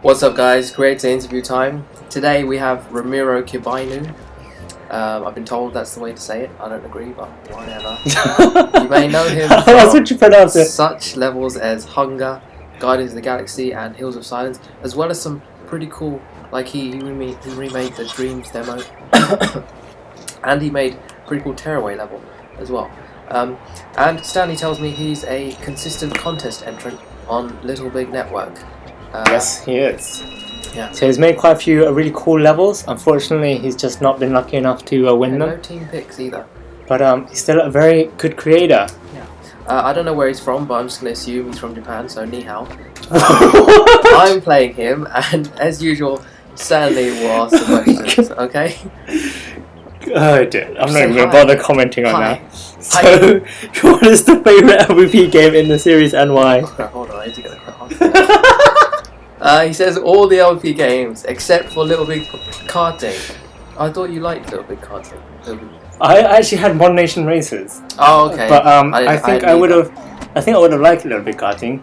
What's up, guys? Great interview time. Today we have RamiroKibaInu. I've been told that's the way to say it. I don't agree, but whatever. You may know him That's what you pronounce from it. such levels as Hunger, Guardians of the Galaxy, and Hills of Silence, as well as some pretty cool, like he remade the Dreams demo, and he made a pretty cool Tearaway level as well. And Stanley tells me he's a consistent contest entrant on Little Big Network. Yes, he is. Yeah. So he's made quite a few really cool levels. Unfortunately, he's just not been lucky enough to win them. No team picks either. But he's still a very good creator. Yeah. I don't know where he's from, but I'm just going to assume he's from Japan, so ni hao. I'm playing him, and as usual, Stanley will ask the questions, okay? Oh dear, I'm not even going to hi. bother commenting on Hi. that. So, what is the favourite LBP game in the series and why? Oh, hold on, I need to get a quick answer. He says all the LP games except for Little Big Karting. I thought you liked Little Big Karting. I actually had One Nation Races. Oh, okay. But I think I would have liked Little Big Karting.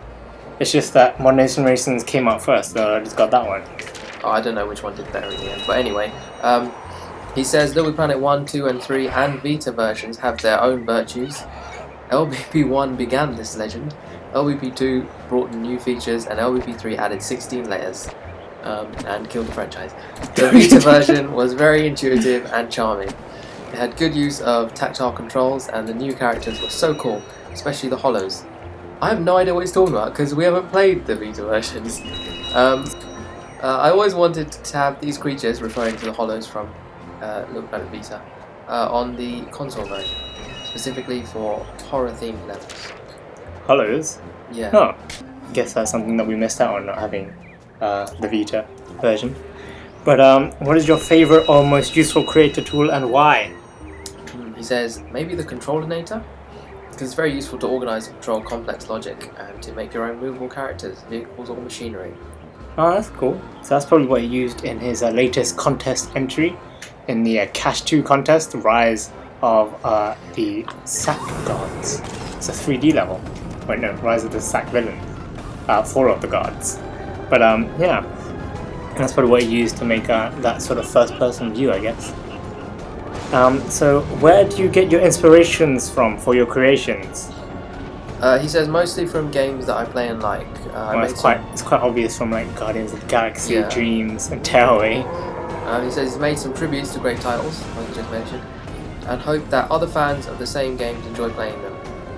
It's just that One Nation Races came out first, so I just got that one. Oh, I don't know which one did better in the end. But anyway, he says Little Big Planet 1, 2 and 3 and Vita versions have their own virtues. LBP1 began this legend. LBP2 brought in new features, and LBP3 added 16 layers and killed the franchise. The Vita version was very intuitive and charming. It had good use of tactile controls, and the new characters were so cool, especially the Hollows. I have no idea what he's talking about because we haven't played the Vita versions. I always wanted to have these creatures, referring to the Hollows from Little Planet Vita, on the console version, specifically for horror-themed levels. Hollows? Yeah. Oh, I guess that's something that we missed out on, not having the Vita version. But what is your favourite or most useful creator tool and why? He says maybe the Controlinator, because it's very useful to organise and control complex logic and to make your own movable characters, vehicles or machinery. Oh, that's cool. So that's probably what he used in his latest contest entry in the Cash 2 contest, Rise of the Sack Gods. It's a 3D level. Wait, no, Rise of the Sack Villains. 4 of the gods. But yeah, that's probably what he used to make that sort of first-person view, I guess. So where do you get your inspirations from for your creations? He says mostly from games that I play and like. It's quite obvious from like Guardians of the Galaxy, Yeah. Dreams, and Tearaway. He says he's made some tributes to great titles, like you just mentioned, and hope that other fans of the same games enjoy playing them.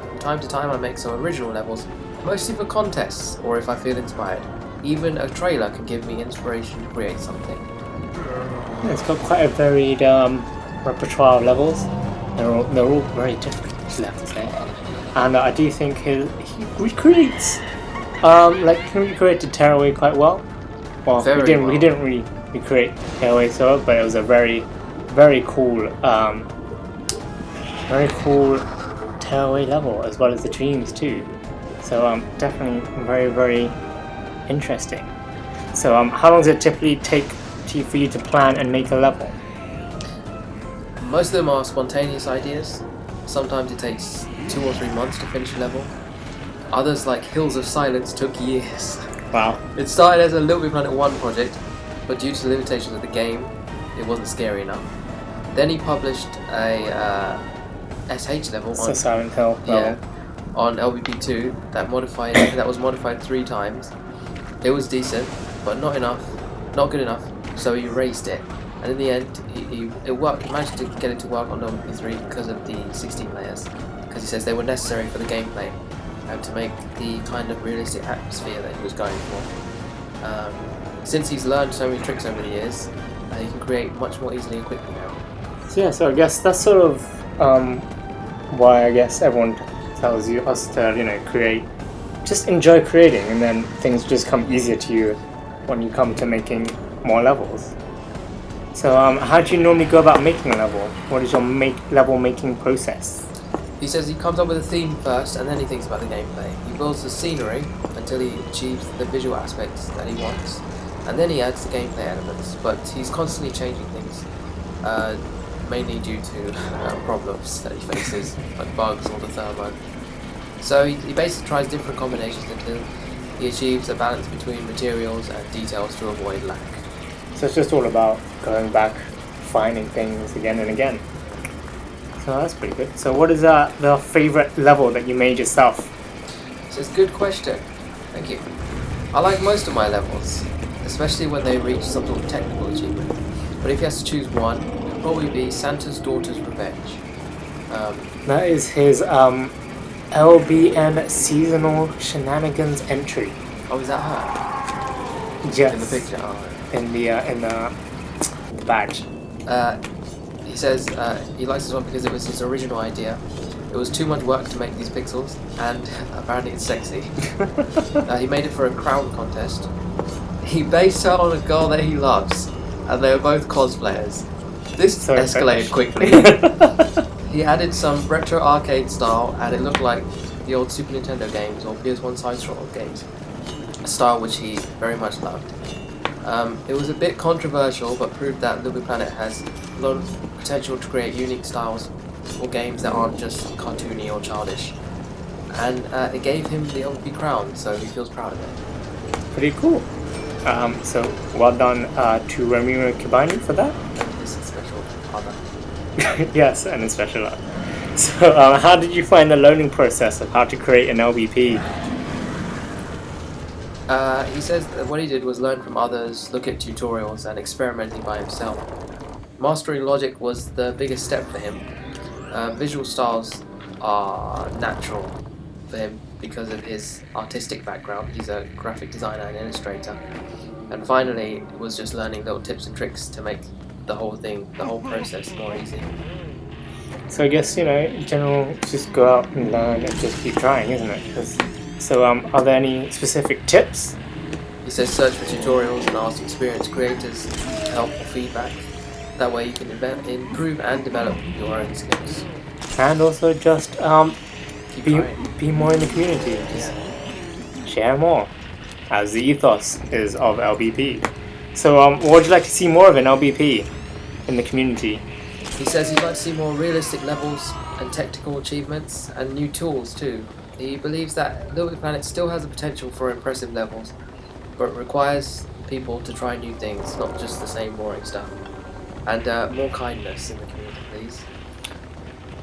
From time to time I make some original levels, mostly for contests or if I feel inspired. Even a trailer can give me inspiration to create something. Yeah, it's got quite a varied repertoire of levels. They're all very different, you have to say. And I do think he recreates he recreated Tearaway quite well. Well, he didn't really recreate Tearaway so well, but it was a very, very cool Tearaway level, as well as the Dreams too. So definitely very, very interesting. So how long does it typically take for you to plan and make a level? Most of them are spontaneous ideas. Sometimes it takes 2 or 3 months to finish a level. Others, like Hills of Silence, took years. Wow. It started as a Little Big Planet 1 project, but due to the limitations of the game, it wasn't scary enough. Then he published a SH level It's a Silent Hill level. On LBP2 that was modified 3 times. It was decent, but not good enough, so he erased it. And in the end, it worked. He managed to get it to work on LBP3 because of the 16 layers, because he says they were necessary for the gameplay and to make the kind of realistic atmosphere that he was going for. Since he's learned so many tricks over the years, he can create much more easily and quickly now. So I guess that's sort of why I guess everyone tells us to create, just enjoy creating, and then things just come easier to you when you come to making more levels. So how do you normally go about making a level? What is your level making process? He says he comes up with a theme first and then he thinks about the gameplay. He builds the scenery until he achieves the visual aspects that he wants, and then he adds the gameplay elements, but he's constantly changing things, mainly due to problems that he faces, like bugs or the thermo. So he basically tries different combinations until He achieves a balance between materials and details to avoid lack. So it's just all about going back, finding things again and again. So that's pretty good. So what is the favorite level that you made yourself? So it's a good question. Thank you. I like most of my levels, especially when they reach some sort of technical achievement. But if he has to choose one, it would probably be Santa's Daughter's Revenge. That is his LBN Seasonal Shenanigans entry. Oh, is that her? Yes. In the picture? Oh. In the badge. He says he likes this one because it was his original idea. It was too much work to make these pixels, and apparently it's sexy. He made it for a crown contest. He based her on a girl that he loves, and they were both cosplayers. This escalated quickly. He added some retro arcade style, and it looked like the old Super Nintendo games or PS1 side-scroll games, a style which he very much loved. It was a bit controversial, but proved that Little Big Planet has a lot of potential to create unique styles or games that aren't just cartoony or childish. And it gave him the LBP crown, so he feels proud of it. Pretty cool. So well done to RamiroKibaInu for that. This is special other. Yes, and a special art. So how did you find the learning process of how to create an LBP? He says that what he did was learn from others, look at tutorials, and experimenting by himself. Mastering logic was the biggest step for him. Visual styles are natural for him because of his artistic background. He's a graphic designer and illustrator. And finally, it was just learning little tips and tricks to make the whole process more easy. So I guess, in general, just go out and learn and just keep trying, isn't it? So are there any specific tips? He says search for tutorials and ask experienced creators for help or feedback. That way you can improve and develop your own skills. And also just be more in the community. Just share more, as the ethos is of LBP. So what would you like to see more of in LBP in the community? He says he'd like to see more realistic levels and technical achievements and new tools too. He believes that Little Big Planet still has the potential for impressive levels, but it requires people to try new things, not just the same boring stuff. And more kindness in the community, please.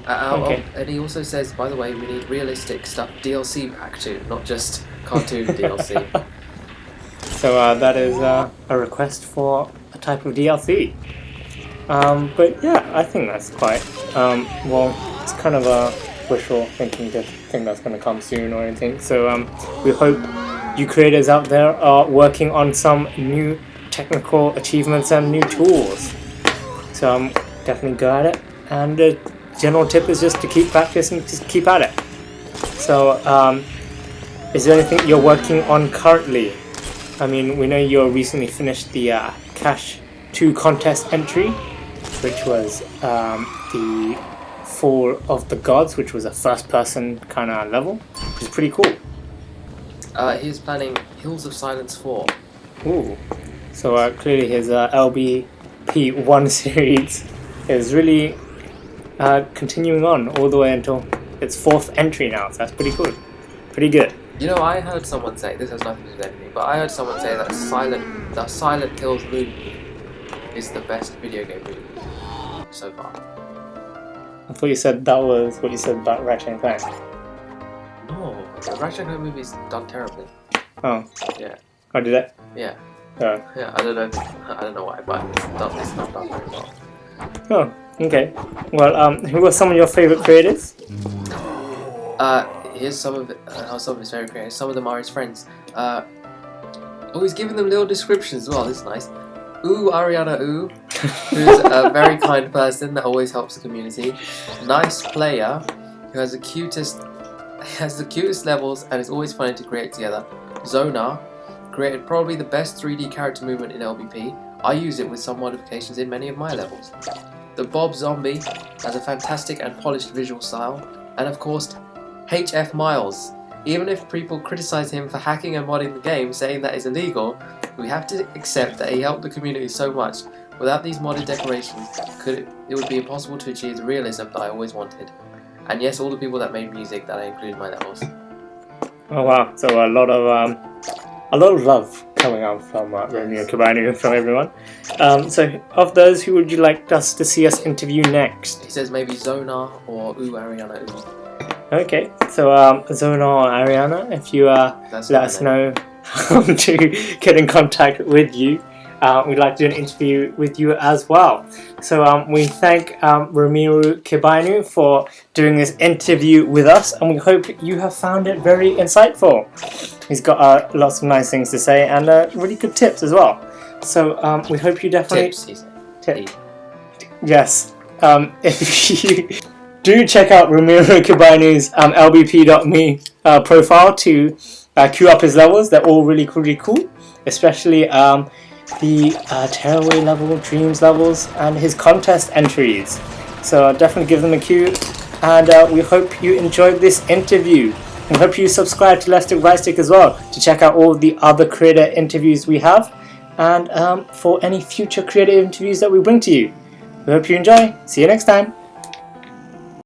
Okay. And he also says, by the way, we need realistic stuff DLC pack too, not just cartoon DLC. So that is a request for a type of DLC. But yeah, I think that's quite, it's kind of a wishful thinking to think that's going to come soon or anything. So we hope you creators out there are working on some new technical achievements and new tools. So definitely go at it. And the general tip is just to keep practicing, just keep at it. So is there anything you're working on currently? I mean, we know you recently finished the Cash 2 contest entry, which was the Fall of the Gods, which was a first-person kind of level, which is pretty cool. He's planning Hills of Silence 4. Ooh. So clearly his LBP1 series is really continuing on all the way until its 4th entry now, so that's pretty cool. Pretty good. I heard someone say, this has nothing to do with anything, but I heard someone say that the Silent Hills movie is the best video game movie so far. I thought you said that was what you said about Ratchet & Clank. No, the Ratchet & Clank movie's done terribly. Oh. Yeah. Oh, did it? Yeah. Oh. Yeah, I don't know why, but it's not done very well. Oh, okay. Well, who are some of your favourite creators? Here's some of his favourite creators. Some of them are his friends. He's giving them little descriptions as well. This is nice. Ariana who's a very kind person that always helps the community. Nice player who has the cutest levels and is always funny to create together. Zohnar created probably the best 3D character movement in LBP. I use it with some modifications in many of my levels. The Bob Zombie has a fantastic and polished visual style, and of course HF Miles. Even if people criticize him for hacking and modding the game, saying that is illegal, we have to accept that he helped the community so much. Without these modded decorations, it would be impossible to achieve the realism that I always wanted. And yes, all the people that made music that I included in my levels. Oh wow, so a lot of a lot of love coming out from RamiroKibaInu from everyone. So of those, who would you like us to see us interview next? He says maybe Zohnar or Ariana Ooh. Okay, so Zohnar or Ariana, if you let us know how to get in contact with you, we'd like to do an interview with you as well. So we thank RamiroKibaInu for doing this interview with us, and we hope you have found it very insightful. He's got lots of nice things to say and really good tips as well. So we hope you definitely... Tips, he said. Yes. If you do check out RamiroKibaInu's LBP.me profile to queue up his levels. They're all really cool, especially the tearaway level, dreams levels, and his contest entries. So definitely give them a queue, and we hope you enjoyed this interview. We hope you subscribe to Left Stick Right Stick as well to check out all the other creator interviews we have, and for any future creator interviews that we bring to you. We hope you enjoy. See you next time.